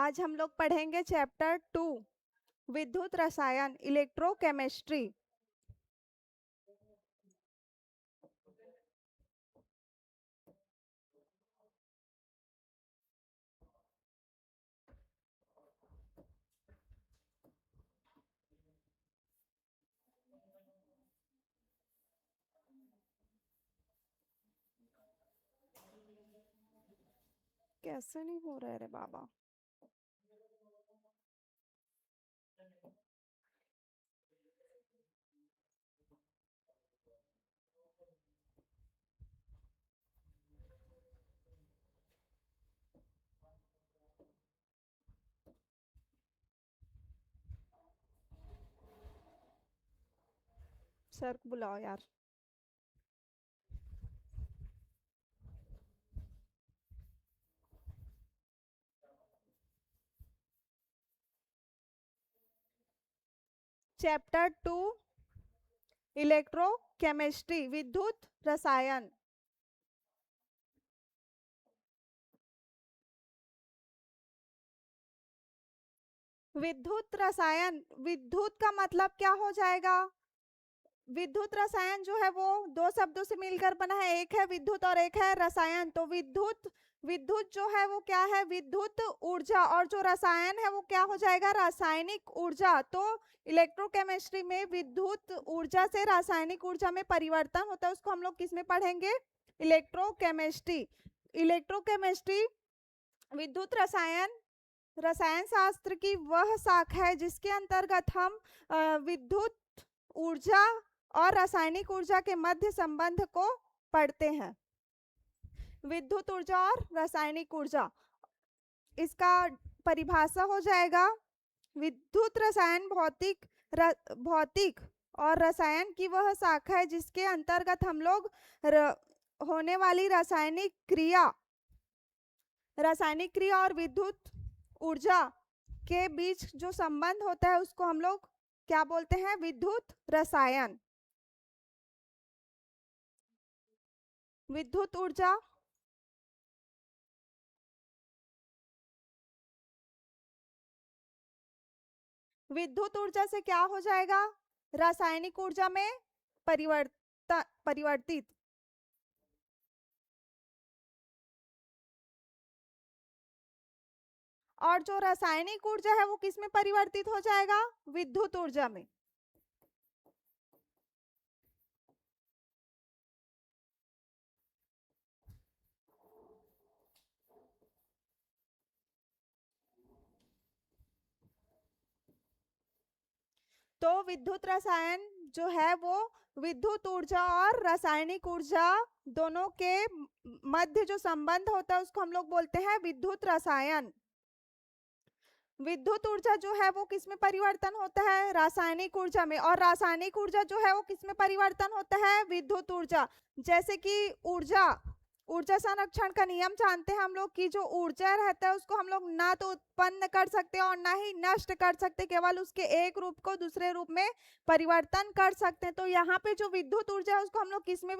आज हम लोग पढ़ेंगे चैप्टर 2 विद्युत रसायन इलेक्ट्रोकेमिस्ट्री। कैसे नहीं हो रहा है रे बाबा। सर को बुलाओ यार। चैप्टर 2 इलेक्ट्रोकेमिस्ट्री विद्युत रसायन। विद्युत रसायन, विद्युत का मतलब क्या हो जाएगा? विद्युत रसायन जो है वो दो शब्दों से मिलकर बना है, एक है विद्युत और एक है रसायन। तो विद्युत विद्युत जो है वो क्या है? विद्युत ऊर्जा। और जो रसायन है वो क्या हो जाएगा? रासायनिक ऊर्जा। तो इलेक्ट्रोकेमिस्ट्री में विद्युत ऊर्जा से रासायनिक ऊर्जा में परिवर्तन होता है, उसको हम लोग किस में पढ़ेंगे? इलेक्ट्रोकेमिस्ट्री। इलेक्ट्रोकेमिस्ट्री विद्युत रसायन रसायन शास्त्र की वह शाखा है जिसके अंतर्गत हम विद्युत ऊर्जा और रासायनिक ऊर्जा के मध्य संबंध को पढ़ते हैं। विद्युत ऊर्जा और रासायनिक ऊर्जा, इसका परिभाषा हो जाएगा विद्युत रसायन भौतिक और रसायन की वह शाखा है जिसके अंतर्गत हम लोग होने वाली रासायनिक क्रिया और विद्युत ऊर्जा के बीच जो संबंध होता है उसको हम लोग क्या बोलते हैं? विद्युत रसायन। विद्युत ऊर्जा विद्युत ऊर्जा से क्या हो जाएगा? रासायनिक ऊर्जा में परिवर्तित। और जो रासायनिक ऊर्जा है वो किस में परिवर्तित हो जाएगा? विद्युत ऊर्जा में। तो विद्युत रसायन जो है वो विद्युत ऊर्जा और रासायनिक ऊर्जा दोनों के मध्य जो संबंध होता है उसको हम लोग बोलते हैं विद्युत रसायन। विद्युत ऊर्जा जो है वो किसमें परिवर्तन होता है? रासायनिक ऊर्जा में। और रासायनिक ऊर्जा जो है वो किसमें परिवर्तन होता है? विद्युत ऊर्जा। जैसे कि ऊर्जा संरक्षण का नियम जानते हैं हम लोग कि जो ऊर्जा रहता है उसको हम लोग ना तो उत्पन्न कर सकते और ना ही नष्ट कर सकते, केवल उसके एक रूप को दूसरे रूप में परिवर्तन कर सकते हैं। तो यहाँ पे जो विद्युत ऊर्जा है उसको हम लोग किसमें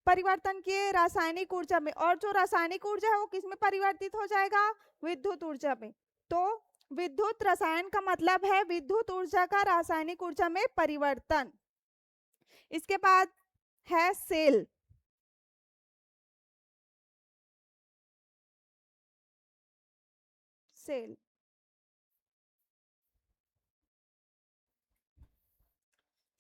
परिवर्तन किए? रासायनिक ऊर्जा में। और जो रासायनिक ऊर्जा है वो किसमें परिवर्तित हो जाएगा? विद्युत ऊर्जा में। तो विद्युत रसायन का मतलब है विद्युत ऊर्जा का रासायनिक ऊर्जा में परिवर्तन। इसके बाद है सेल। सेल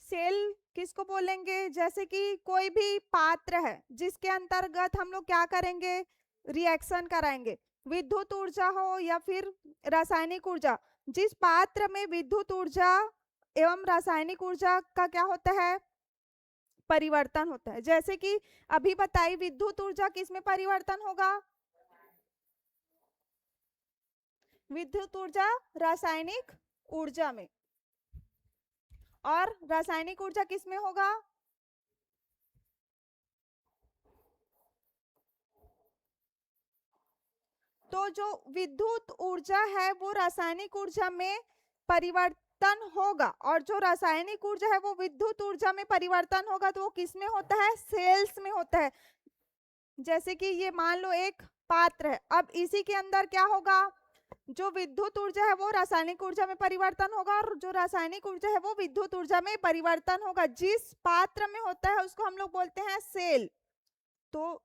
सेल किसको बोलेंगे? जैसे कि कोई भी पात्र है जिसके अंतर्गत हम लोग क्या करेंगे? रिएक्शन कराएंगे। विद्युत ऊर्जा हो या फिर रासायनिक ऊर्जा, जिस पात्र में विद्युत ऊर्जा एवं रासायनिक ऊर्जा का क्या होता है? परिवर्तन होता है। जैसे कि अभी बताई विद्युत ऊर्जा किस में परिवर्तन होगा? विद्युत ऊर्जा रासायनिक ऊर्जा में। और रासायनिक ऊर्जा किस में होगा? तो जो विद्युत ऊर्जा है वो रासायनिक ऊर्जा में परिवर्तन होगा, और जो रासायनिक ऊर्जा है वो विद्युत ऊर्जा में परिवर्तन होगा। तो वो किस में होता है? सेल्स में होता है। जैसे कि ये मान लो एक पात्र है, अब इसी के अंदर क्या होगा? जो विद्युत ऊर्जा है वो रासायनिक ऊर्जा में परिवर्तन होगा, और जो रासायनिक ऊर्जा है वो विद्युत ऊर्जा में परिवर्तन होगा। जिस पात्र में होता है उसको हम लोग बोलते हैं सेल। तो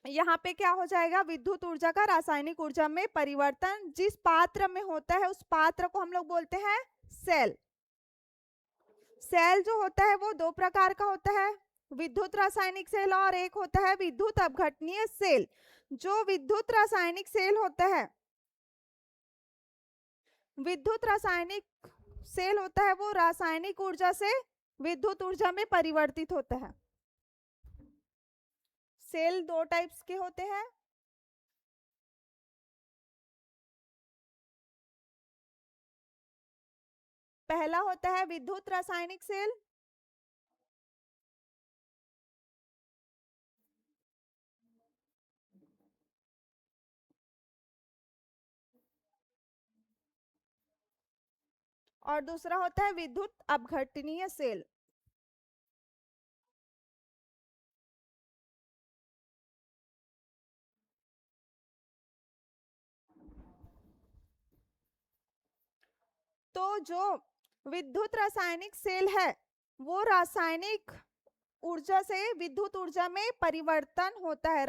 यहाँ पे क्या हो जाएगा, विद्युत ऊर्जा का रासायनिक ऊर्जा में परिवर्तन जिस पात्र में होता है उस पात्र को हम लोग बोलते हैं सेल। सेल जो होता है वो दो प्रकार का होता है, विद्युत रासायनिक सेल और एक होता है विद्युत अपघटनीय सेल। जो विद्युत रासायनिक सेल होता है, विद्युत रासायनिक सेल होता है वो रासायनिक ऊर्जा से विद्युत ऊर्जा में परिवर्तित होता है। सेल दो टाइप्स के होते हैं। पहला होता है विद्युत रासायनिक सेल, और दूसरा होता है विद्युत अपघटनीय सेल। तो जो विद्युत रासायनिक सेल है वो रासायनिक ऊर्जा से विद्युत ऊर्जा में परिवर्तन होता है।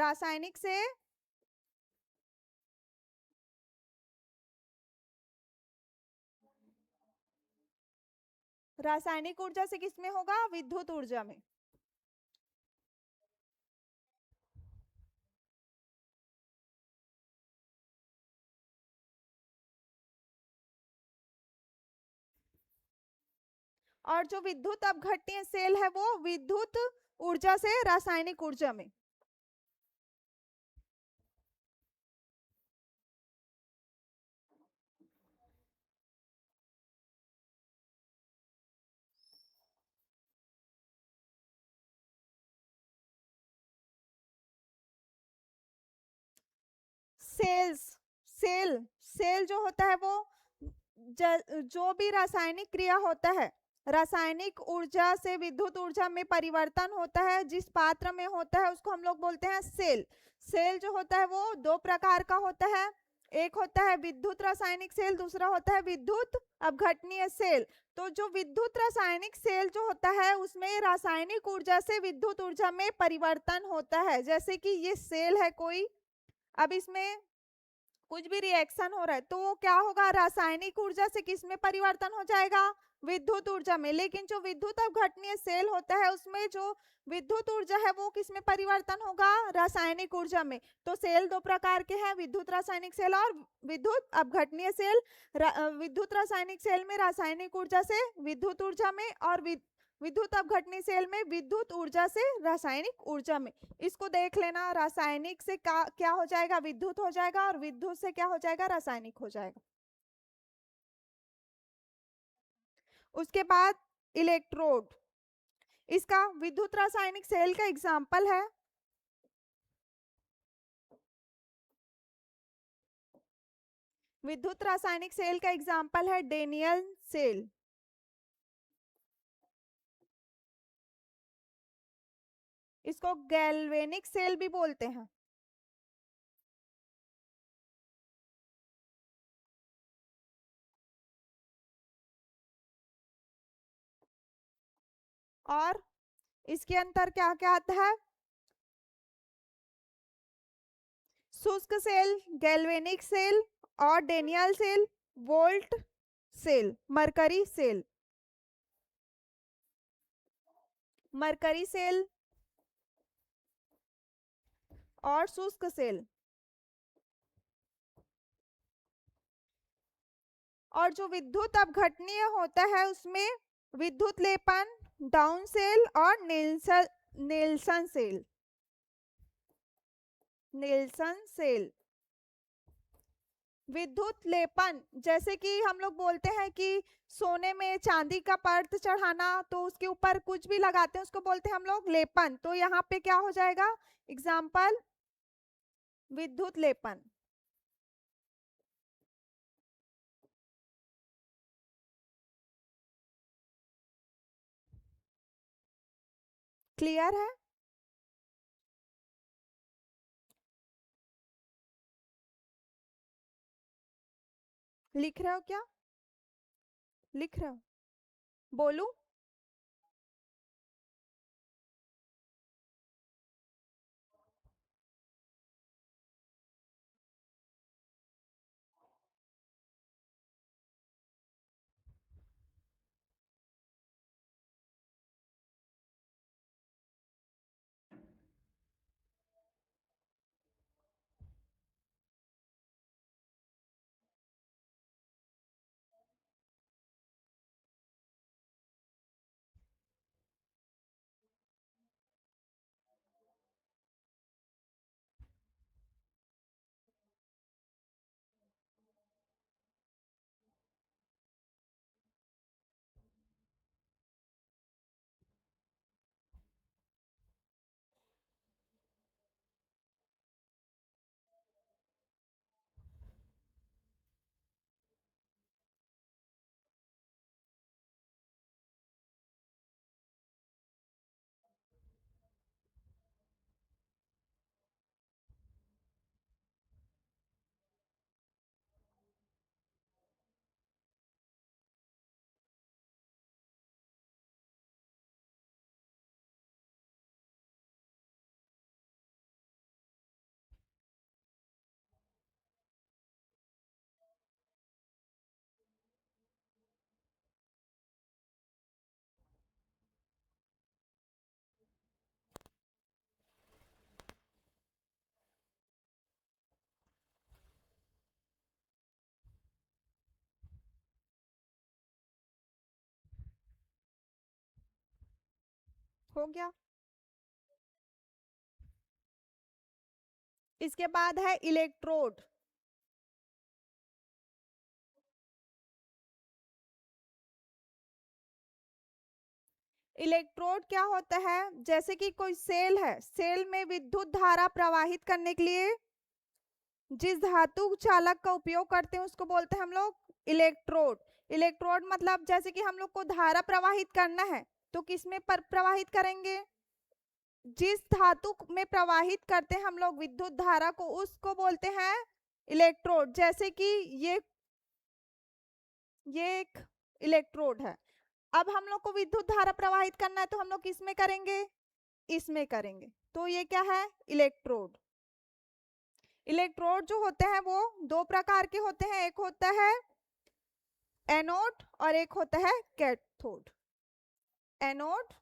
रासायनिक ऊर्जा से किसमें होगा, विद्युत ऊर्जा में। और जो विद्युत अपघटनीय सेल है वो विद्युत ऊर्जा से रासायनिक ऊर्जा में। सेल्स सेल सेल जो होता है वो जो भी रासायनिक क्रिया होता है, रासायनिक ऊर्जा से विद्युत ऊर्जा में परिवर्तन होता है जिस पात्र में होता है उसको हम लोग बोलते हैं सेल। सेल जो होता है वो दो प्रकार का होता है, एक होता है विद्युत रासायनिक सेल, दूसरा होता है विद्युत अपघटनीय सेल। तो जो विद्युत रासायनिक सेल जो होता है उसमें रासायनिक ऊर्जा से विद्युत ऊर्जा में परिवर्तन होता है। जैसे कि ये सेल है कोई, अब इसमें कुछ भी रिएक्शन हो रहा है तो वो क्या होगा, रासायनिक ऊर्जा से किस में परिवर्तन हो जाएगा, विद्युत ऊर्जा में। लेकिन जो विद्युत अपघटनीय सेल होता है उसमें जो विद्युत ऊर्जा है वो किस में परिवर्तन होगा, रासायनिक ऊर्जा में। तो सेल दो प्रकार के हैं, विद्युत रासायनिक सेल और विद्युत अपघटनीय सेल। विद्युत रासायनिक सेल में रासायनिक ऊर्जा से विद्युत ऊर्जा में, और विद्युत अपघटनीय सेल में विद्युत ऊर्जा से रासायनिक ऊर्जा में। इसको देख लेना, रासायनिक से क्या हो जाएगा, विद्युत हो जाएगा, और विद्युत से क्या हो जाएगा, रासायनिक हो जाएगा। उसके बाद इलेक्ट्रोड, इसका विद्युत रासायनिक सेल का एग्जाम्पल है। विद्युत रासायनिक सेल का एग्जाम्पल है डेनियल सेल। इसको गैल्वेनिक सेल भी बोलते हैं। और इसके अंदर क्या क्या आता है, शुष्क सेल, गैल्वेनिक सेल, और Daniell cell, volt cell, mercury cell. Mercury cell और शुष्क सेल। और जो विद्युत अपघटनीय होता है उसमें विद्युत लेपन, डाउन सेल और नेल्सन सेल। नेल्सन सेल, विद्युत लेपन, जैसे कि हम लोग बोलते हैं कि सोने में चांदी का परत चढ़ाना, तो उसके ऊपर कुछ भी लगाते हैं उसको बोलते हैं हम लोग लेपन। तो यहाँ पे क्या हो जाएगा, एग्जाम्पल विद्युत लेपन। क्लियर है। लिख रहे हो क्या? लिख रहे हो? बोलू? हो गया। इसके बाद है इलेक्ट्रोड। इलेक्ट्रोड क्या होता है? जैसे कि कोई सेल है, सेल में विद्युत धारा प्रवाहित करने के लिए जिस धातु चालक का उपयोग करते हैं उसको बोलते हैं हम लोग इलेक्ट्रोड। इलेक्ट्रोड मतलब जैसे कि हम लोग को धारा प्रवाहित करना है तो किस में पर प्रवाहित करेंगे? जिस धातु में प्रवाहित करते हैं हम लोग विद्युत धारा को उसको बोलते हैं इलेक्ट्रोड। जैसे कि ये एक इलेक्ट्रोड है। अब हम लोग को विद्युत धारा प्रवाहित करना है तो हम लोग किस में करेंगे? इसमें करेंगे। तो ये क्या है? इलेक्ट्रोड। इलेक्ट्रोड जो होते हैं वो दो प्रकार के होते हैं, एक होता है एनोड और एक होता है कैथोड। एनोड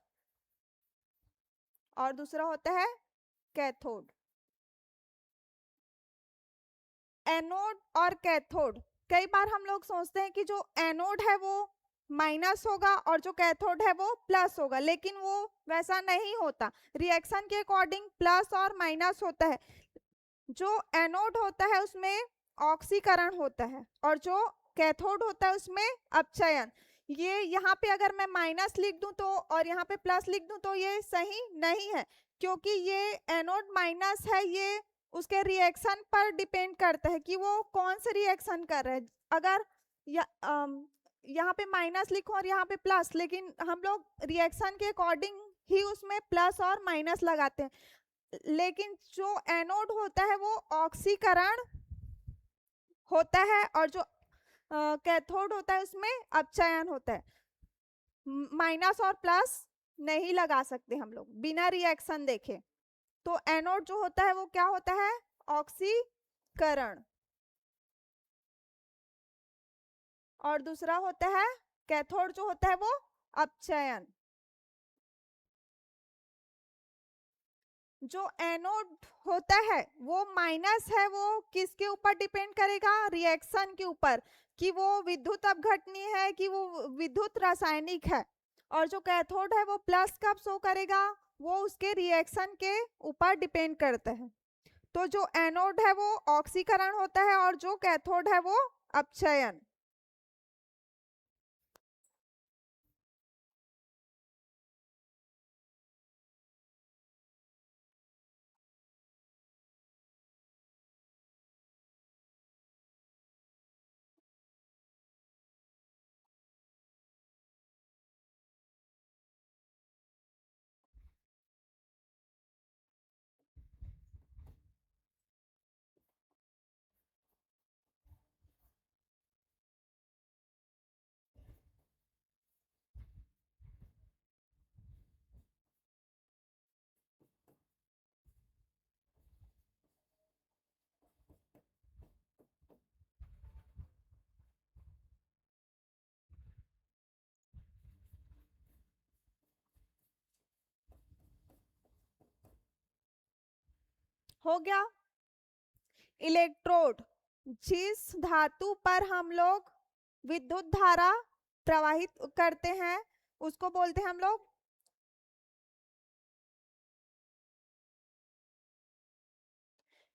और दूसरा होता है कैथोड। एनोड और कैथोड, कई बार हम लोग सोचते हैं कि जो एनोड है वो माइनस होगा और जो कैथोड है वो प्लस होगा, लेकिन वो वैसा नहीं होता। रिएक्शन के अकॉर्डिंग प्लस और माइनस होता है। जो एनोड होता है उसमें ऑक्सीकरण होता है और जो कैथोड होता है उसमें अपचयन। ये यहाँ पे अगर मैं माइनस लिख दूं तो और यहाँ पे प्लस लिख दूं तो ये सही नहीं है, क्योंकि ये एनोड माइनस है, ये उसके रिएक्शन पर डिपेंड करता है कि वो कौन से रिएक्शन कर रहा है। अगर या, यहाँ पे माइनस लिखो और यहाँ पे प्लस, लेकिन हम लोग रिएक्शन के अकॉर्डिंग ही उसमें प्लस और माइनस लगाते हैं। लेकिन जो एनोड होता है वो ऑक्सीकरण होता है और जो कैथोड होता है उसमें अपचयन होता है। माइनस और प्लस नहीं लगा सकते हम लोग बिना रिएक्शन देखे। तो एनोड जो होता है वो क्या होता है? ऑक्सीकरण। और दूसरा होता है कैथोड जो होता है वो अपचयन। जो एनोड होता है वो माइनस है, वो किसके ऊपर डिपेंड करेगा? रिएक्शन के ऊपर, कि वो विद्युत अपघटनीय है कि वो विद्युत रासायनिक है। और जो कैथोड है वो प्लस कब शो करेगा? वो उसके रिएक्शन के ऊपर डिपेंड करता है। तो जो एनोड है वो ऑक्सीकरण होता है और जो कैथोड है वो अपचयन। हो गया। इलेक्ट्रोड, जिस धातु पर हम लोग विद्युत धारा प्रवाहित करते हैं उसको बोलते हैं हम लोग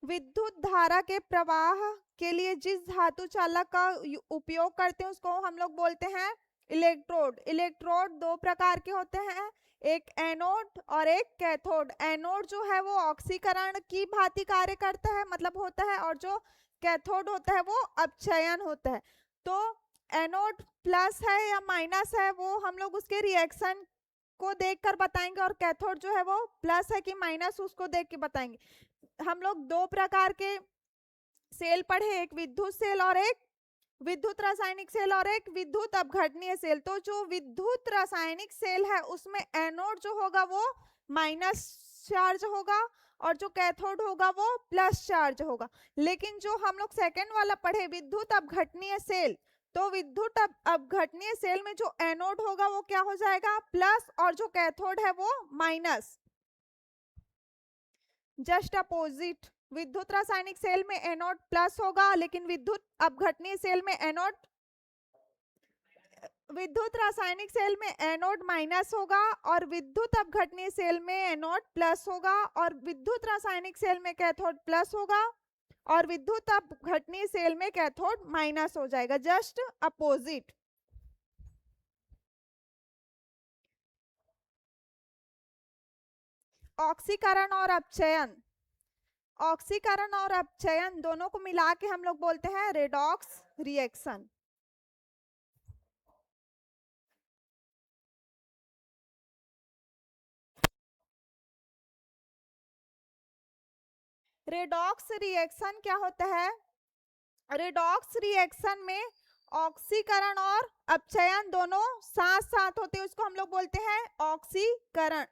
विद्युत धारा के प्रवाह के लिए जिस धातु चालक का उपयोग करते हैं उसको हम लोग बोलते हैं इलेक्ट्रोड। इलेक्ट्रोड दो प्रकार के होते हैं, एक एनोड और एक कैथोड। एनोड जो है वो ऑक्सीकरण की भांति कार्य करता है, मतलब होता है, और जो कैथोड होता है वो अपचयन होता है। तो एनोड प्लस है या माइनस है वो हम लोग उसके रिएक्शन को देखकर बताएंगे, और कैथोड जो है वो प्लस है कि माइनस उसको देख के बताएंगे। हम लोग दो प्रकार के सेल पढ़े, एक विद्युत सेल और एक विद्युत रासायनिक सेल और एक विद्युत अपघटनीय सेल। तो जो विद्युत रासायनिक सेल है उसमें एनोड जो होगा वो माइनस चार्ज होगा और जो कैथोड होगा वो प्लस चार्ज होगा। लेकिन जो हम लोग सेकेंड वाला पढ़े विद्युत अपघटनीय सेल, तो विद्युत अपघटनीय सेल में जो एनोड होगा वो क्या हो जाएगा प्लस, और जो कैथोड है वो माइनस। जस्ट अपोजिट, विद्युत रासायनिक सेल में एनोड प्लस होगा लेकिन विद्युत अपघटनीय सेल में एनोड विद्युत रासायनिक सेल में एनोड माइनस होगा और विद्युत अपघटनीय सेल में एनोड प्लस होगा, और विद्युत रासायनिक सेल में कैथोड प्लस होगा और विद्युत अपघटनीय सेल में कैथोड माइनस हो जाएगा। Just opposite. ऑक्सीकरण और अपचयन, ऑक्सीकरण और अपचयन दोनों को मिला के हम लोग बोलते हैं रेडॉक्स रिएक्शन। रेडॉक्स रिएक्शन क्या होता है? रेडॉक्स रिएक्शन में ऑक्सीकरण और अपचयन दोनों साथ साथ होते हैं, उसको हम लोग बोलते हैं ऑक्सीकरण।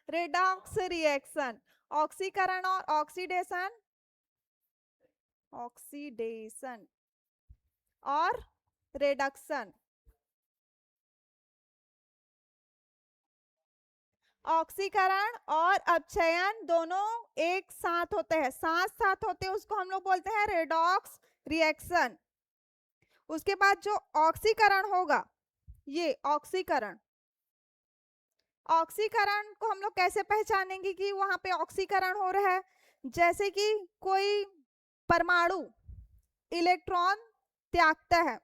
रेडॉक्स रिएक्शन, ऑक्सीकरण और ऑक्सीडेशन, ऑक्सीडेशन और रिडक्शन। ऑक्सीकरण और अपचयन दोनों एक साथ होते हैं, साथ साथ होते हैं, उसको हम लोग बोलते हैं रेडॉक्स रिएक्शन। उसके बाद जो ऑक्सीकरण होगा, ये ऑक्सीकरण, ऑक्सीकरण को हम लोग कैसे पहचानेंगे कि वहां पे ऑक्सीकरण हो रहा है? जैसे कि कोई परमाणु इलेक्ट्रॉन त्यागता है,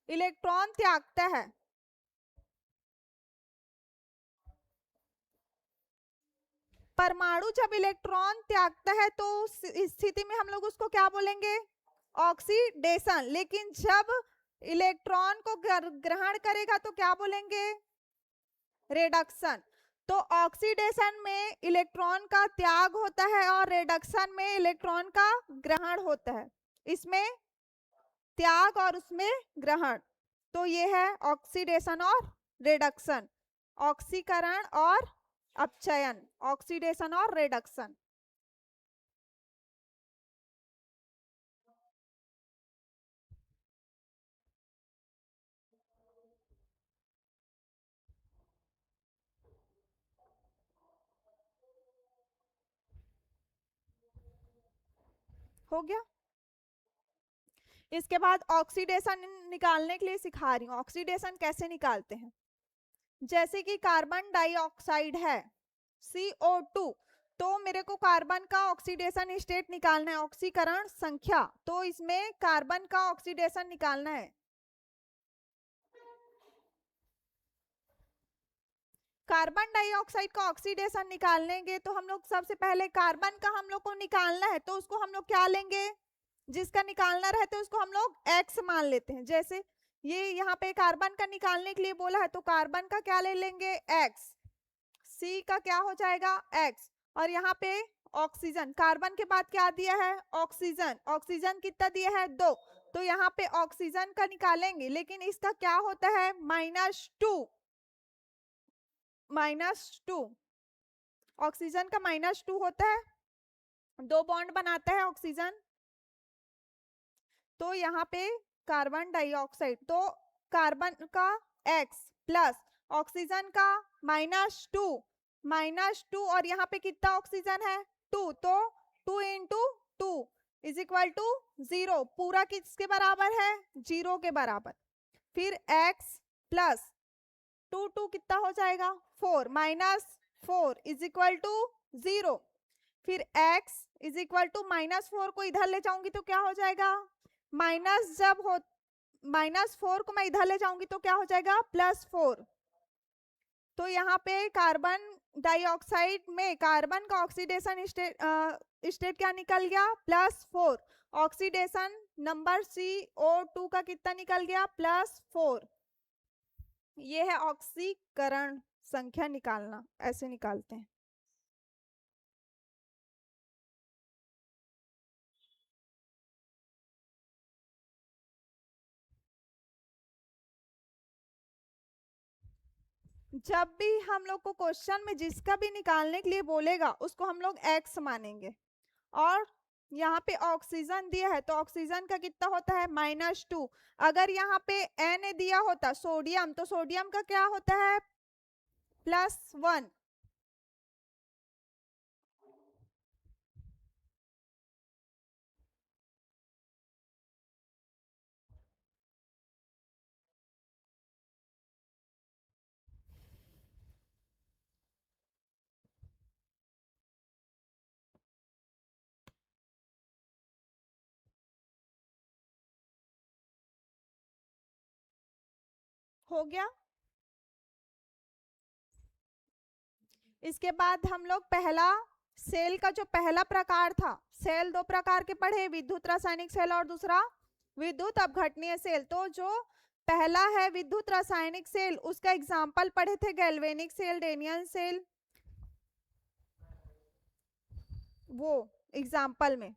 इलेक्ट्रॉन त्यागता है, परमाणु जब इलेक्ट्रॉन त्यागता है तो उस स्थिति में हम लोग उसको क्या बोलेंगे? ऑक्सीडेशन। लेकिन जब इलेक्ट्रॉन को ग्रहण करेगा तो क्या बोलेंगे? रिडक्शन। तो ऑक्सीडेशन में इलेक्ट्रॉन का त्याग होता है और रिडक्शन में इलेक्ट्रॉन का ग्रहण होता है। इसमें त्याग और उसमें ग्रहण, तो ये है ऑक्सीडेशन और रिडक्शन, ऑक्सीकरण और अपचयन, ऑक्सीडेशन और रिडक्शन। हो गया। इसके बाद ऑक्सीडेशन निकालने के लिए सिखा रही हूँ, ऑक्सीडेशन कैसे निकालते हैं। जैसे कि कार्बन डाइऑक्साइड है CO2, तो मेरे को कार्बन का ऑक्सीडेशन स्टेट निकालना है, ऑक्सीकरण संख्या, तो इसमें कार्बन का ऑक्सीडेशन निकालना है। कार्बन डाइऑक्साइड का ऑक्सीडेशन निकालेंगे तो हम लोग सबसे पहले कार्बन का हम लोग को निकालना है, तो उसको हम लोग क्या लेंगे? जिसका निकालना रहता है उसको हम लोग X मान लेते हैं। जैसे ये यहाँ पे कार्बन का निकालने के लिए बोला है तो कार्बन का क्या ले लेंगे? X। C का क्या हो जाएगा? X। और यहाँ पे ऑक्सीजन, कार्बन के बाद क्या दिया है? ऑक्सीजन। ऑक्सीजन कितना दिया है? 2। तो यहाँ पे ऑक्सीजन का निकालेंगे, लेकिन इसका क्या होता है? -2, -2। ऑक्सीजन का -2 होता है, 2 बॉन्ड बनाता है ऑक्सीजन। तो यहाँ पे कार्बन डाइऑक्साइड, तो कार्बन का X प्लस ऑक्सीजन का -2, -2 और यहाँ पे कितना ऑक्सीजन है 2, तो 2 इंटू 2 इज इक्वल टू 0। पूरा किसके बराबर है 0 के बराबर। फिर x प्लस 2 2 कितना हो जाएगा 4 -4 इज इक्वल टू 0। फिर x इज इक्वल टू -4 को इधर ले जाऊंगी तो क्या हो जाएगा माइनस, जब हो -4 को मैं इधर ले जाऊंगी तो क्या हो जाएगा +4। तो यहाँ पे कार्बन डाइऑक्साइड में कार्बन का ऑक्सीडेशन स्टेट क्या निकल गया +4। ऑक्सीडेशन नंबर CO2 का कितना निकल गया +4। ये है ऑक्सीकरण संख्या निकालना, ऐसे निकालते हैं। जब भी हम लोग को क्वेश्चन में जिसका भी निकालने के लिए बोलेगा उसको हम लोग x मानेंगे। और यहाँ पे ऑक्सीजन दिया है तो ऑक्सीजन का कितना होता है -2। अगर यहाँ पे Na दिया होता सोडियम, तो सोडियम का क्या होता है +1। हो गया। इसके बाद हम लोग पहला सेल का जो पहला प्रकार था, सेल दो प्रकार के पढ़े, विद्युत रासायनिक सेल और दूसरा विद्युत अपघटनीय सेल। तो जो पहला है विद्युत रासायनिक सेल उसका एग्जाम्पल पढ़े थे गैल्वेनिक सेल, डेनियन सेल, वो एग्जाम्पल में।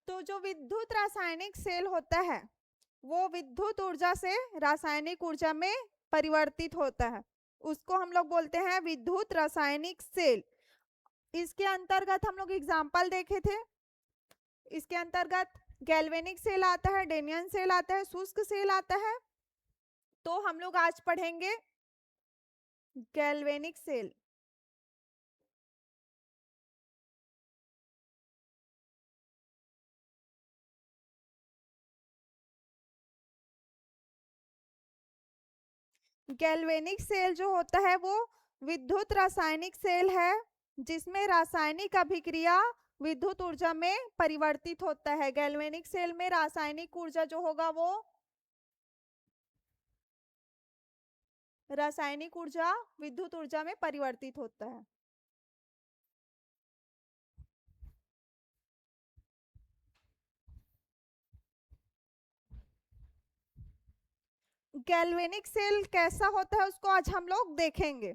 तो जो विद्युत रासायनिक सेल होता है वो विद्युत ऊर्जा से रासायनिक ऊर्जा में परिवर्तित होता है, उसको हम लोग बोलते हैं विद्युत रासायनिक सेल। इसके अंतर्गत हम लोग एग्जाम्पल देखे थे। इसके अंतर्गत गैल्वेनिक सेल आता है, डेनियन सेल आता है, शुष्क सेल आता है। तो हम लोग आज पढ़ेंगे गैल्वेनिक सेल। गैल्वेनिक सेल जो होता है वो विद्युत रासायनिक सेल है जिसमें रासायनिक अभिक्रिया विद्युत ऊर्जा में परिवर्तित होता है। गैल्वेनिक सेल में रासायनिक ऊर्जा जो होगा वो रासायनिक ऊर्जा विद्युत ऊर्जा में परिवर्तित होता है। गैल्वेनिक सेल कैसा होता है उसको आज हम लोग देखेंगे।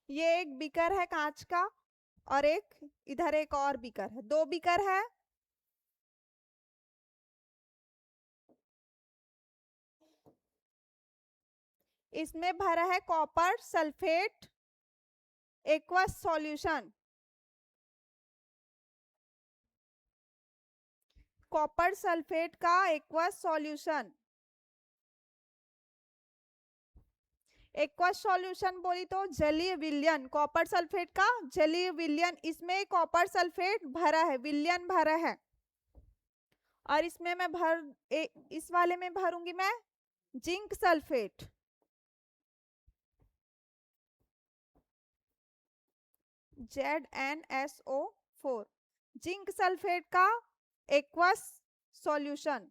ये एक बीकर है कांच का और एक इधर एक और बीकर है, दो बीकर है। इसमें भरा है copper sulphate aqueous solution. Copper sulphate का एक्वस सॉल्यूशन। एक्वस सॉल्यूशन बोली तो जलीय विलयन, कॉपर सल्फेट का जलीय विलयन। इसमें कॉपर सल्फेट भरा है, विलयन भरा है। और इसमें मैं इस वाले में भरूंगी मैं zinc sulphate. ZnSO4 zinc sulphate का एक्वस सॉल्यूशन।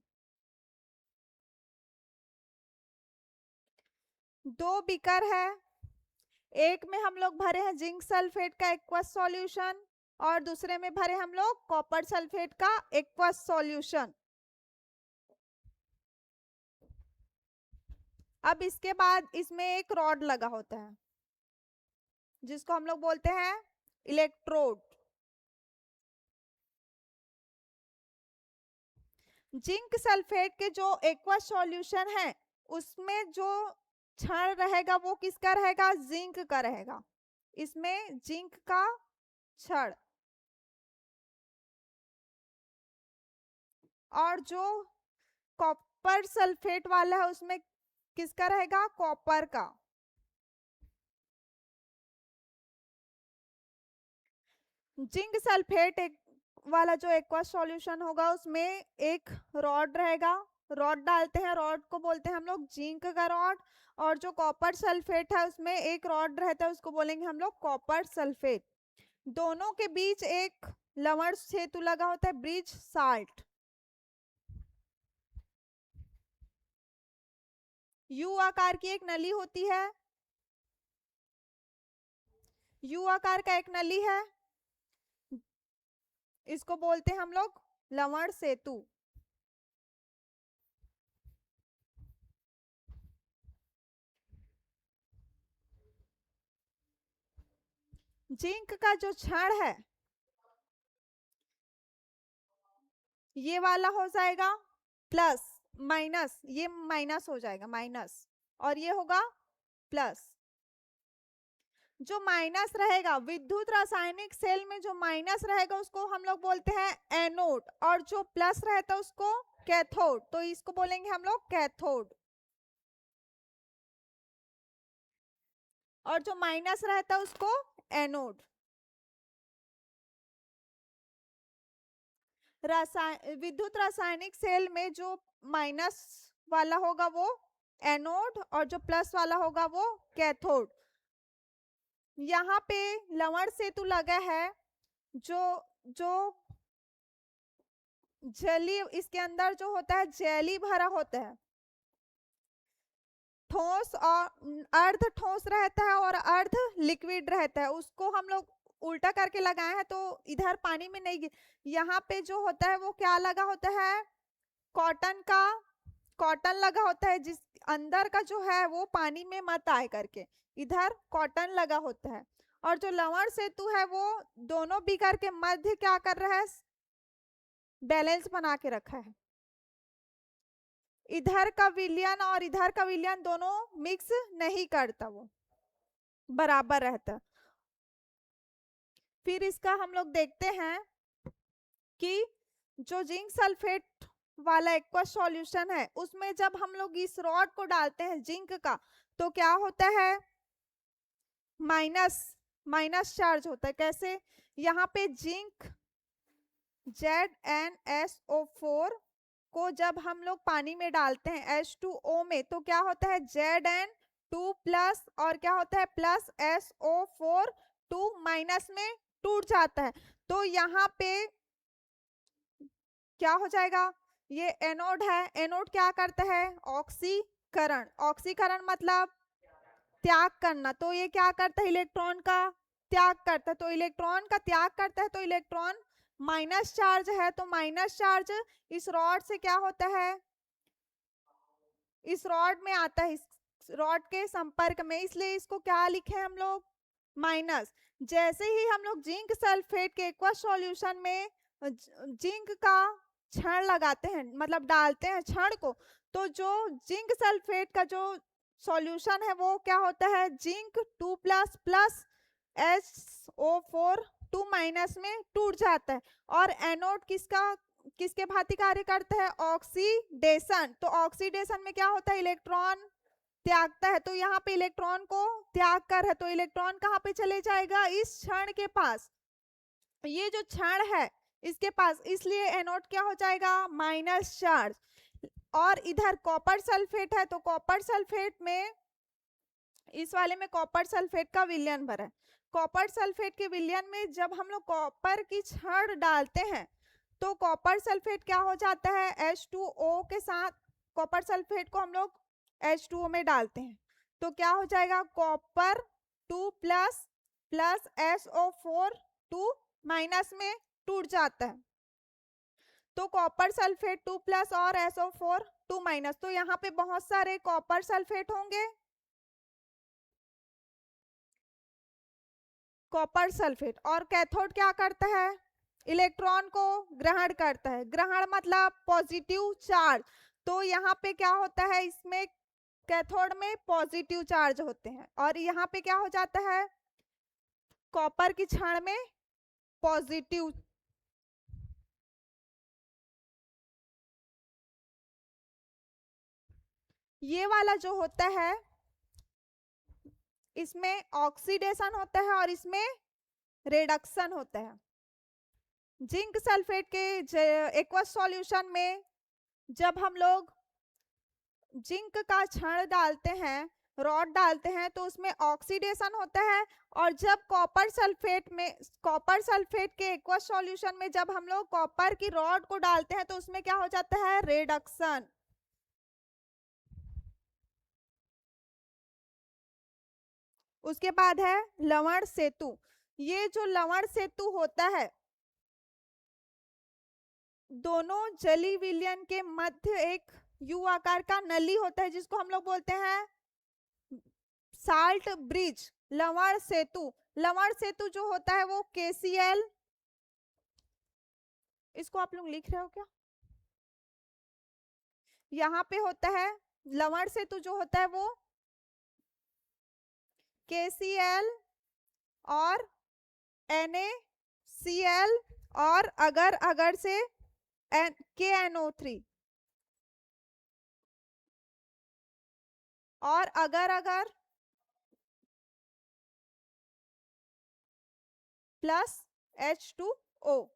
दो बीकर है, एक में हम लोग भरे हैं जिंक सल्फेट का एक्वस सॉल्यूशन और दूसरे में भरे हम लोग कॉपर सल्फेट का एक्वस सॉल्यूशन। अब इसके बाद इसमें एक रॉड लगा होता है जिसको हम लोग बोलते हैं इलेक्ट्रोड। जिंक सल्फेट के जो एक्वस सॉल्यूशन है उसमें जो क्षण रहेगा वो किसका रहेगा, जिंक का रहेगा। इसमें जिंक का क्षण, और जो कॉपर सल्फेट वाला है उसमें किसका रहेगा, कॉपर का। जिंक सल्फेट एक वाला जो एक्वस सॉल्यूशन होगा उसमें एक रॉड रहेगा, रॉड डालते हैं, रॉड को बोलते हैं हम लोग जिंक का रॉड। और जो कॉपर सल्फेट है उसमें एक रॉड रहता है उसको बोलेंगे हम लोग कॉपर सल्फेट। दोनों के बीच एक लवण सेतु लगा होता है, ब्रिज साल्ट। यू आकार की एक नली होती है, यू आकार का एक नली है, इसको बोलते हैं हम लोग लवण सेतु। जिंक का जो क्षण है ये वाला हो जाएगा प्लस, माइनस, ये माइनस हो जाएगा माइनस, और ये होगा प्लस। जो माइनस रहेगा विद्युत रासायनिक सेल में जो माइनस रहेगा उसको हम लोग बोलते हैं एनोड, और जो प्लस रहता है उसको कैथोड। तो इसको बोलेंगे हम लोग कैथोड। और जो माइनस रहता है उसको एनोड। विद्युत रासायनिक सेल में जो माइनस वाला होगा वो एनोड और जो प्लस वाला होगा वो कैथोड। यहाँ पे लवण सेतु लगा है, जो जो जली, इसके अंदर जो होता है जेली भरा होता है, ठोस और अर्ध ठोस रहता है और अर्ध लिक्विड रहता है, उसको हम लोग उल्टा करके लगाए हैं तो इधर पानी में नहीं यहाँ पे जो होता है वो क्या लगा होता है, कॉटन का, कॉटन लगा होता है जिस अंदर का जो है वो पानी में मत आए करके, इधर कॉटन लगा होता है। और जो लवण सेतु है वो दोनों बीकर के मध्य क्या कर रहा है, बैलेंस बना के रखा है। इधर का विलयन और इधर का विलयन दोनों मिक्स नहीं करता, वो बराबर रहता। फिर इसका हम लोग देखते हैं कि जो जिंक सल्फेट वाला एक्वस सॉल्यूशन है उसमें जब हम लोग इस रॉड को डालते हैं जिंक का तो क्या होता है, माइनस, माइनस चार्ज होता है। कैसे, यहाँ पे जिंक ZnSO4 को जब हम लोग पानी में डालते हैं H2O में तो क्या होता है Zn2 प्लस, और क्या होता है प्लस SO4 2 माइनस में टूट जाता है। तो यहाँ पे क्या हो जाएगा, ये एनोड है, एनोड क्या करता है ऑक्सीकरण, ऑक्सीकरण मतलब त्याग करना, तो ये क्या करता है इलेक्ट्रॉन का त्याग करता है। तो इलेक्ट्रॉन का त्याग करता है तो इलेक्ट्रॉन माइनस चार्ज है, तो माइनस चार्ज इस रॉड से क्या होता है, इस रॉड में आता है, इस रॉड के संपर्क में, इसलिए इसको क्या लिखे हम लोग माइनस। जैसे ही हम लोग जिंक सल्फेट के एक्वस सॉल्यूशन में जिंक का क्षण लगाते हैं, मतलब डालते हैं क्षण को, तो जो जिंक सल्फेट का जो सॉल्यूशन है वो क्या होता है zinc 2 plus plus SO4 2 minus में टूट जाता है। और एनोड किसका, किसके भांति कार्य करता है, ऑक्सीडेशन। तो ऑक्सीडेशन में क्या होता है इलेक्ट्रॉन त्यागता है, तो यहाँ पे इलेक्ट्रॉन को त्याग कर है, तो इलेक्ट्रॉन कहाँ पे चले जाएगा, इस क्षण के पास, ये जो क्षण है इसके पास, इसलिए एनोड क्या हो जाएगा माइनस चार्ज। और इधर कॉपर सल्फेट है तो कॉपर सल्फेट में, इस वाले में कॉपर सल्फेट का विलयन भरा है, कॉपर सल्फेट के विलयन में जब हम लोग कॉपर की क्षण डालते हैं तो कॉपर सल्फेट क्या हो जाता है H2O के साथ, कॉपर सल्फेट को हम लोग H2O में डालते हैं तो क्या हो जाएगा copper 2 plus plus SO4 2 minus में टूट जाता है। तो कॉपर सल्फेट 2+ और SO4 2-, तो यहाँ पे बहुत सारे कॉपर सल्फेट होंगे, कॉपर सल्फेट। और कैथोड क्या करता है, इलेक्ट्रॉन को ग्रहण करता है। ग्रहण मतलब पॉजिटिव चार्ज। तो यहाँ पे क्या होता है, इसमें कैथोड में पॉजिटिव चार्ज होते हैं और यहाँ पे क्या हो जाता है, कॉपर की क्षण में पॉजिटिव। ये वाला जो होता है इसमें ऑक्सीडेशन होता है और इसमें रिडक्शन होता है। जिंक सल्फेट के एक्वस सॉल्यूशन में जब हम लोग जिंक का क्षण डालते हैं, रॉड डालते हैं, तो उसमें ऑक्सीडेशन होता है। और जब कॉपर सल्फेट के एक्वस सॉल्यूशन में जब हम लोग कॉपर की रॉड को डालते हैं तो उसमें क्या हो जाता है, रिडक्शन। उसके बाद है लवण सेतु। ये जो लवण सेतु होता है, दोनों जली विलयन के मध्य एक यू आकार का नली होता है जिसको हम लोग बोलते हैं साल्ट ब्रिज, लवण सेतु। लवण सेतु जो होता है वो KCl, इसको आप लोग लिख रहे हो क्या, यहाँ पे होता है लवण सेतु जो होता है वो KCl और NaCl और अगर अगर से KNO3 और अगर अगर प्लस H2O,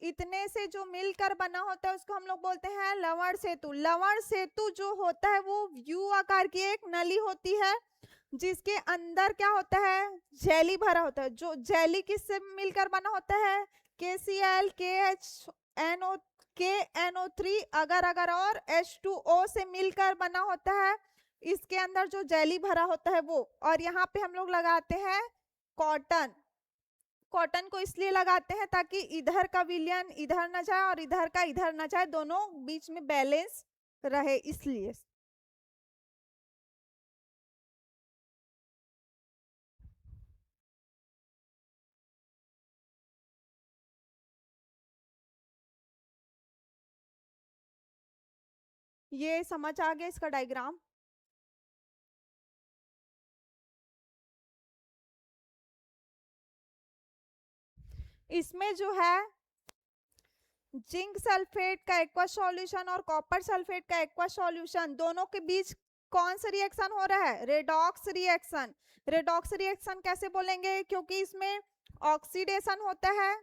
इतने से जो मिलकर बना होता है उसको हम लोग बोलते हैं लवण सेतु। लवण सेतु जो होता है वो यू आकार की एक नली होती है जिसके अंदर क्या होता है, जेली भरा होता है। जो जेली किससे मिलकर बना होता है, KCl, KNO3 अगर अगर और H2O से मिलकर बना होता है। इसके अंदर जो जेली भरा होता है वो, और यहाँ पे हम लोग लगाते हैं कॉटन। कॉटन को इसलिए लगाते हैं ताकि इधर का विलयन इधर न जाए और इधर का इधर न जाए, दोनों बीच में बैलेंस रहे, इसलिए। ये समझ आ गया इसका डायग्राम। इसमें जो है जिंक सल्फेट का एक्वस सॉल्यूशन और कॉपर सल्फेट का एक्वस सॉल्यूशन, दोनों के बीच कौन सा रिएक्शन हो रहा है, रेडॉक्स रिएक्शन। रेडॉक्स रिएक्शन कैसे बोलेंगे, क्योंकि इसमें ऑक्सीडेशन होता है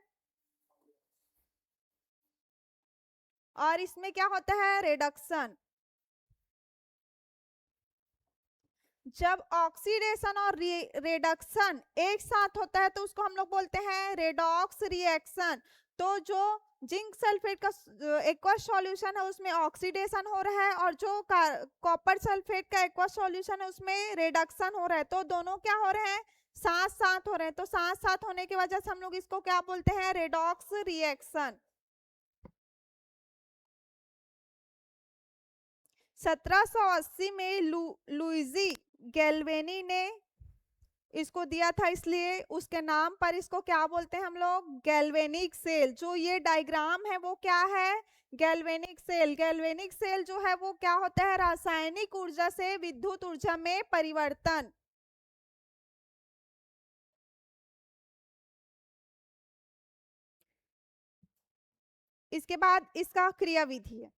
और इसमें क्या होता है, रिडक्शन। जब ऑक्सीडेशन और रिडक्शन एक साथ होता है तो उसको हम लोग बोलते हैं रेडॉक्स रिएक्शन। तो जो जिंक सल्फेट का एक्वस सॉल्यूशन है उसमें ऑक्सीडेशन हो रहा है और जो कॉपर सल्फेट का एक्वस सॉल्यूशन है उसमें रिडक्शन हो रहा है। तो दोनों क्या हो रहे हैं, साथ साथ हो रहे हैं। तो साथ साथ होने की वजह से हम लोग इसको क्या बोलते हैं, रेडॉक्स रिएक्शन। 1780 में लुइजी गैल्वेनी ने इसको दिया था, इसलिए उसके नाम पर इसको क्या बोलते हैं हम लोग, गैल्वेनिक सेल। जो ये डायग्राम है वो क्या है, गैल्वेनिक सेल। गैल्वेनिक सेल जो है वो क्या होता है, रासायनिक ऊर्जा से विद्युत ऊर्जा में परिवर्तन। इसके बाद इसका क्रियाविधि है।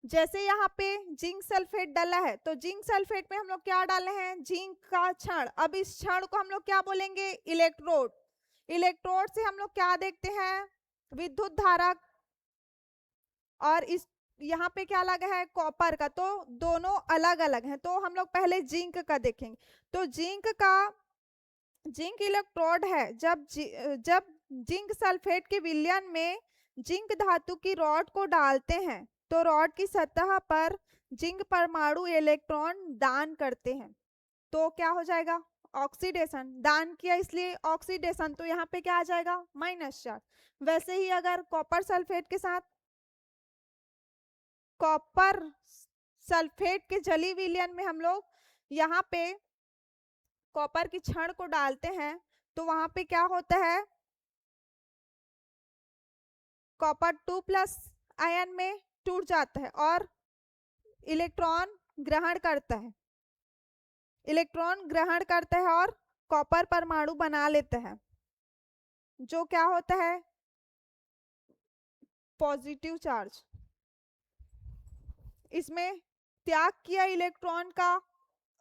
जैसे यहाँ पे जिंक सल्फेट डाला है तो जिंक सल्फेट में हम लोग क्या डाले हैं, जिंक का क्षण। अब इस क्षण को हम लोग क्या बोलेंगे, इलेक्ट्रोड। इलेक्ट्रोड से हम लोग क्या देखते हैं, विद्युत धारा। और इस यहाँ पे क्या लगा है, कॉपर का। तो दोनों अलग अलग हैं। तो हम लोग पहले जिंक का देखेंगे। तो जिंक इलेक्ट्रोड है। जब जिंक सल्फेट के विलयन में जिंक धातु की रॉड को डालते हैं तो रॉड की सतह पर जिंक परमाणु इलेक्ट्रॉन दान करते हैं। तो क्या हो जाएगा, ऑक्सीडेशन, दान किया इसलिए ऑक्सीडेशन, तो यहाँ पे क्या आ जाएगा -4। वैसे ही अगर कॉपर सल्फेट के साथ कॉपर सल्फेट के जली विलयन में हम लोग यहाँ पे कॉपर की छड़ को डालते हैं तो वहां पे क्या होता है, कॉपर 2+ आयन में टूट जाता है और इलेक्ट्रॉन ग्रहण करता है, इलेक्ट्रॉन ग्रहण करता है और कॉपर परमाणु बना लेता है, जो क्या होता है पॉजिटिव चार्ज। इसमें त्याग किया इलेक्ट्रॉन का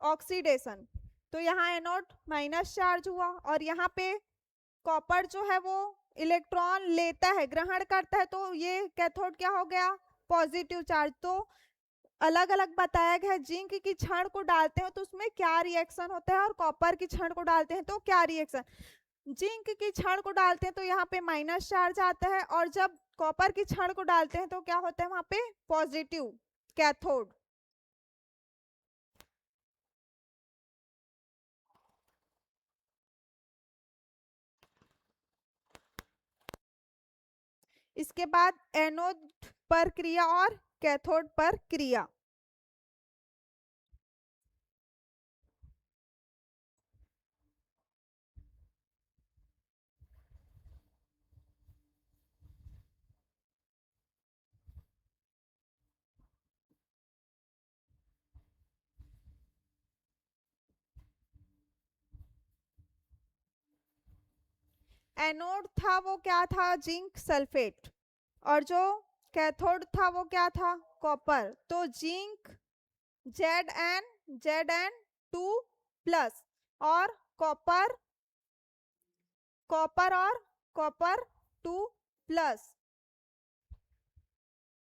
ऑक्सीडेशन, तो यहाँ एनोड -चार्ज हुआ और यहाँ पे कॉपर जो है वो इलेक्ट्रॉन लेता है, ग्रहण करता है, तो ये कैथोड क्या हो गया पॉजिटिव चार्ज। तो अलग अलग बताया गया है, जिंक की छड़ को डालते हैं तो उसमें क्या रिएक्शन होता है और कॉपर की छड़ को डालते हैं तो क्या रिएक्शन। जिंक की छड़ को डालते हैं तो यहाँ पे -चार्ज आता है और जब कॉपर की छड़ को डालते हैं तो क्या होता है वहां पे पॉजिटिव कैथोड। इसके बाद एनोड पर क्रिया और कैथोड पर क्रिया। एनोड था वो क्या था जिंक सल्फेट और जो कैथोड था वो क्या था कॉपर। तो जिंक Zn2+ और कॉपर कॉपर और कॉपर 2+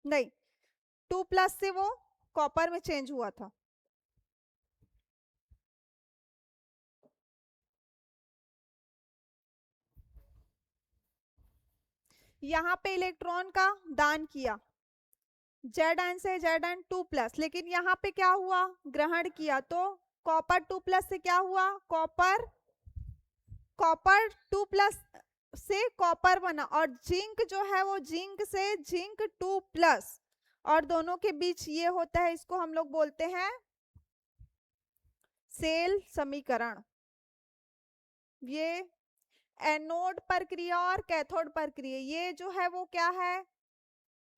नहीं 2+ से वो कॉपर में चेंज हुआ था। यहाँ पे इलेक्ट्रॉन का दान किया Zn से Zn2+, लेकिन यहाँ पे क्या हुआ ग्रहण किया, तो कॉपर 2+ से क्या हुआ कॉपर कॉपर 2+ से कॉपर बना और जिंक जो है वो जिंक से जिंक 2+ और दोनों के बीच ये होता है, इसको हम लोग बोलते हैं सेल समीकरण। ये एनोड पर क्रिया और कैथोड पर क्रिया, ये जो है वो क्या है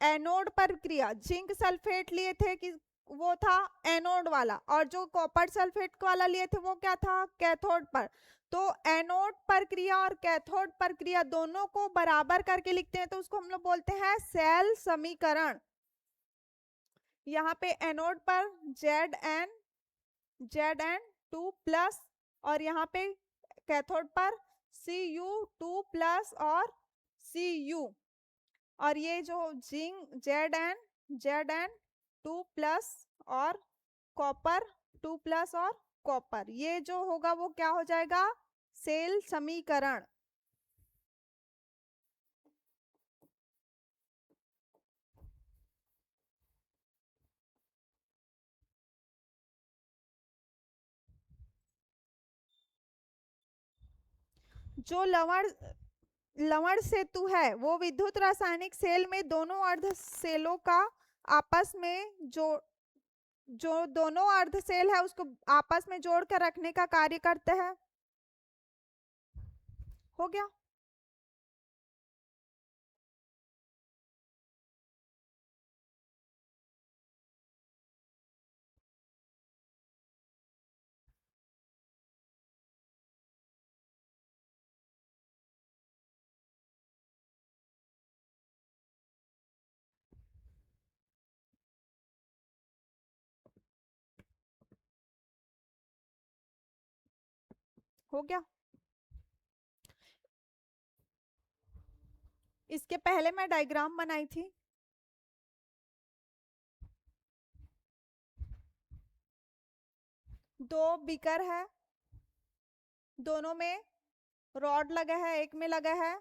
एनोड पर क्रिया। जिंक सल्फेट लिए थे कि वो था एनोड वाला और जो कॉपर सल्फेट वाला लिए थे वो क्या था कैथोड पर। तो एनोड पर क्रिया और कैथोड पर क्रिया दोनों को बराबर करके लिखते हैं तो उसको हम लोग बोलते हैं सेल समीकरण। यहाँ पे एनोड पर Zn2+ और यहाँ पे कैथोड पर Cu2+ और Cu और ये जो जिंक Zn2+ और कॉपर 2+ और कॉपर, ये जो होगा वो क्या हो जाएगा सेल समीकरण। जो लवण सेतु है वो विद्युत रासायनिक सेल में दोनों अर्ध सेलों का आपस में जो दोनों अर्ध सेल है उसको आपस में जोड़कर रखने का कार्य करते हैं। हो गया। हो गया। इसके पहले मैं डायग्राम बनाई थी। दो बीकर है, दोनों में रॉड लगा है, एक में लगा है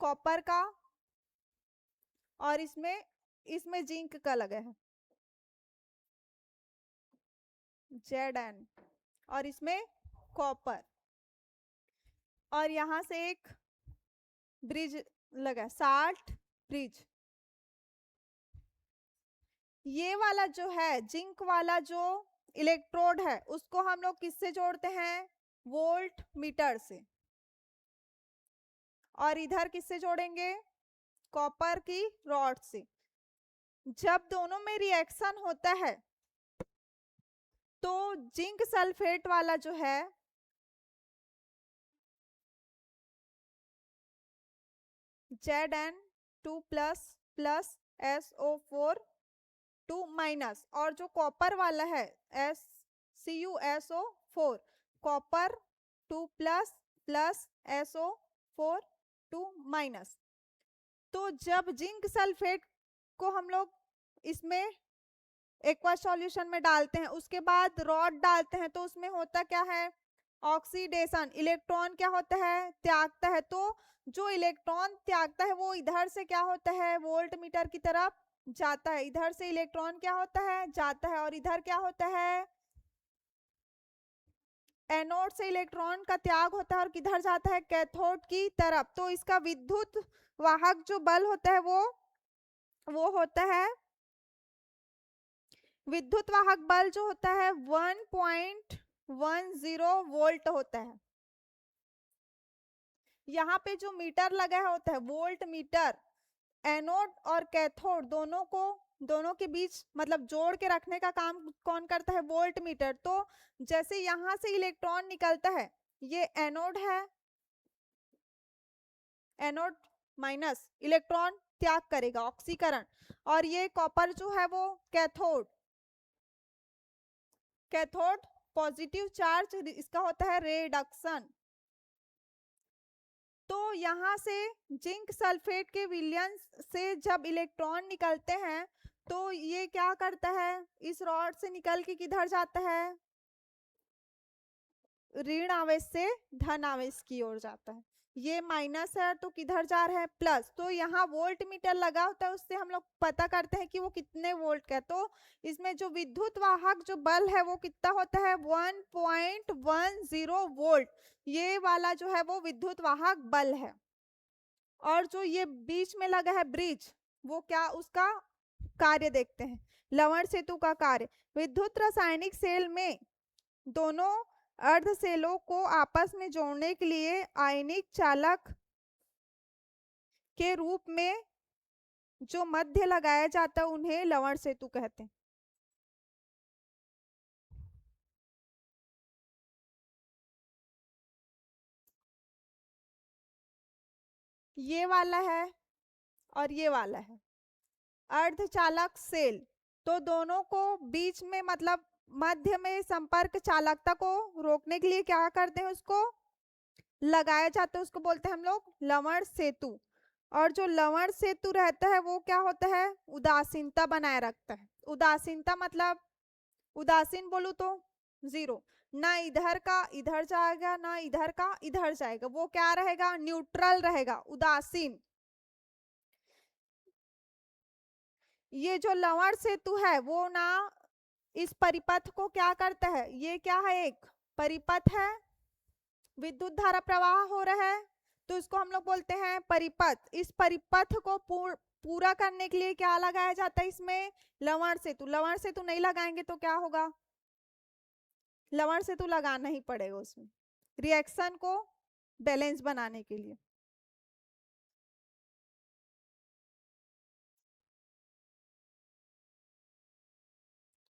कॉपर का और इसमें जिंक का लगा है Zn और इसमें कॉपर, और यहां से एक ब्रिज लगा, साल्ट ब्रिज। ये वाला जो है जिंक वाला जो इलेक्ट्रोड है उसको हम लोग किससे जोड़ते हैं? वोल्ट मीटर से। और इधर किससे जोड़ेंगे? कॉपर की रॉड से। जब दोनों में रिएक्शन होता है तो जिंक सल्फेट वाला जो है Zn2 प्लस SO4 2 माइनस, और जो कॉपर वाला है CuSO4, copper 2 plus SO4 2 minus. तो जब जिंक सल्फेट को हम लोग इसमें एक्वा सॉल्यूशन में डालते हैं, उसके बाद रॉड डालते हैं, तो उसमें होता क्या है? ऑक्सीडेशन। इलेक्ट्रॉन क्या होता है? त्यागता है। तो जो इलेक्ट्रॉन त्यागता है वो इधर से क्या होता है? वोल्ट मीटर की तरफ जाता है। इधर से इलेक्ट्रॉन क्या होता है? जाता है। और इधर क्या होता है? एनोड से इलेक्ट्रॉन का त्याग होता है और किधर जाता है? कैथोड की तरफ। तो इसका विद्युत वाहक जो बल होता है वो होता है, विद्युत वाहक बल जो होता है 1.10 वोल्ट होता है। यहाँ पे जो मीटर लगा होता है वोल्ट मीटर, एनोड और कैथोड दोनों के बीच मतलब जोड़ के रखने का काम कौन करता है? Volt meter. तो जैसे यहाँ से इलेक्ट्रॉन निकलता है, ये एनोड है, एनोड माइनस, इलेक्ट्रॉन त्याग करेगा, ऑक्सीकरण। और ये कॉपर जो है वो कैथोड, कैथोड पॉजिटिव चार्ज, इसका होता है रिडक्शन। तो यहाँ से जिंक सल्फेट के विलयन से जब इलेक्ट्रॉन निकलते हैं तो ये क्या करता है? इस रॉड से निकल के किधर जाता है? ऋण आवेश से धन आवेश की ओर जाता है। ये माइनस है तो किधर जा रहा है? प्लस। तो यहाँ वोल्ट मीटर लगा होता है, उससे हम लोग पता करते हैं कि वो कितने वोल्ट का है। तो इसमें जो विद्युत वाहक जो बल है वो कितना होता है? 1.10 वोल्ट। ये वाला जो है वो विद्युत वाहक बल है। और जो ये बीच में लगा है ब्रिज, वो क्या उसका कार्य देखते हैं। लवण सेतु का कार्य, विद्युत रासायनिक सेल में दोनों अर्ध सेलों को आपस में जोड़ने के लिए आयनिक चालक के रूप में जो मध्य लगाया जाता है उन्हें लवण सेतु कहते हैं। ये वाला है और ये वाला है अर्धचालक सेल। तो दोनों को बीच में मतलब मध्य में संपर्क चालकता को रोकने के लिए क्या करते हैं? उसको लगाया जाता है, उसको बोलते हैं हम लोग लवण सेतु। और जो लवण सेतु रहता है वो क्या होता है? उदासीनता बनाए रखता है। उदासीनता मतलब उदासीन बोलूं तो जीरो, ना इधर का इधर जाएगा ना इधर का इधर जाएगा, वो क्या रहेगा? न्यूट्रल रहेगा, उदासीन। ये जो लवण सेतु है वो ना इस परिपथ को क्या करता है? ये क्या है? एक परिपथ है, विद्युत धारा प्रवाह हो रहा है, तो इसको हम लोग बोलते हैं परिपथ। इस परिपथ को पूरा करने के लिए क्या लगाया जाता है? इसमें लवण सेतु। लवण सेतु नहीं लगाएंगे तो क्या होगा? लवण सेतु लगाना ही पड़ेगा उसमें, रिएक्शन को बैलेंस बनाने के लिए।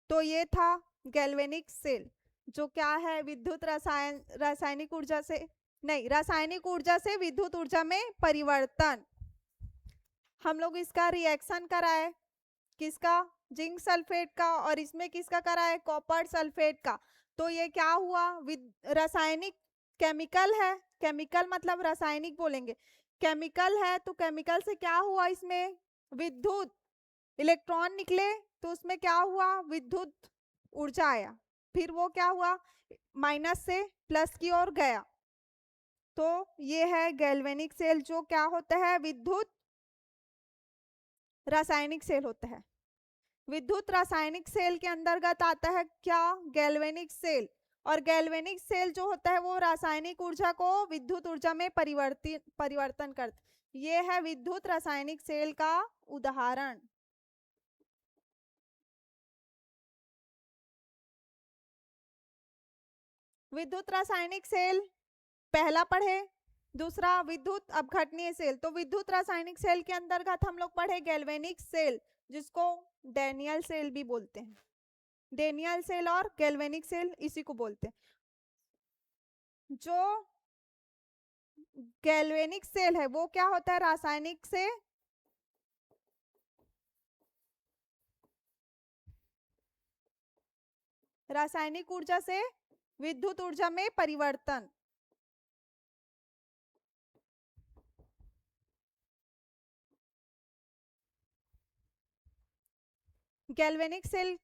तो ये था गैल्वेनिक सेल, जो क्या है? विद्युत रासायनिक ऊर्जा से नहीं, रासायनिक ऊर्जा से विद्युत ऊर्जा में परिवर्तन। हम लोग इसका रिएक्शन कराए, किसका? जिंक सल्फेट का। और इसमें किसका कराए? कॉपर सल्फेट का। तो ये क्या हुआ? रासायनिक केमिकल है, केमिकल मतलब रासायनिक बोलेंगे, केमिकल है। तो केमिकल से क्या हुआ? इसमें विद्युत इलेक्ट्रॉन निकले, तो उसमें क्या हुआ? विद्युत ऊर्जा आया। फिर वो क्या हुआ? माइनस से प्लस की ओर गया। तो ये है गैल्वेनिक सेल, जो क्या होता है? विद्युत रासायनिक सेल होता है। विद्युत रासायनिक सेल के अंतर्गत आता है क्या? Galvanic cell. और गैल्वेनिक सेल जो होता है वो रासायनिक ऊर्जा को विद्युत ऊर्जा में परिवर्तन करता है। ये है विद्युत रासायनिक सेल का उदाहरण। विद्युत रासायनिक सेल पहला पढ़े। दूसरा विद्युत अपघटनीय सेल। तो विद्युत रासायनिक सेल के अंतर्गत हम लोग पढ़े गैल्वेनिक सेल, जिसको डैनियल सेल भी बोलते हैं। डैनियल सेल और गैल्वेनिक सेल इसी को बोलते हैं। जो गैल्वेनिक सेल है वो क्या होता है, रासायनिक से रासायनिक ऊर्जा से विद्युत ऊर्जा में परिवर्तन। Galvanic cell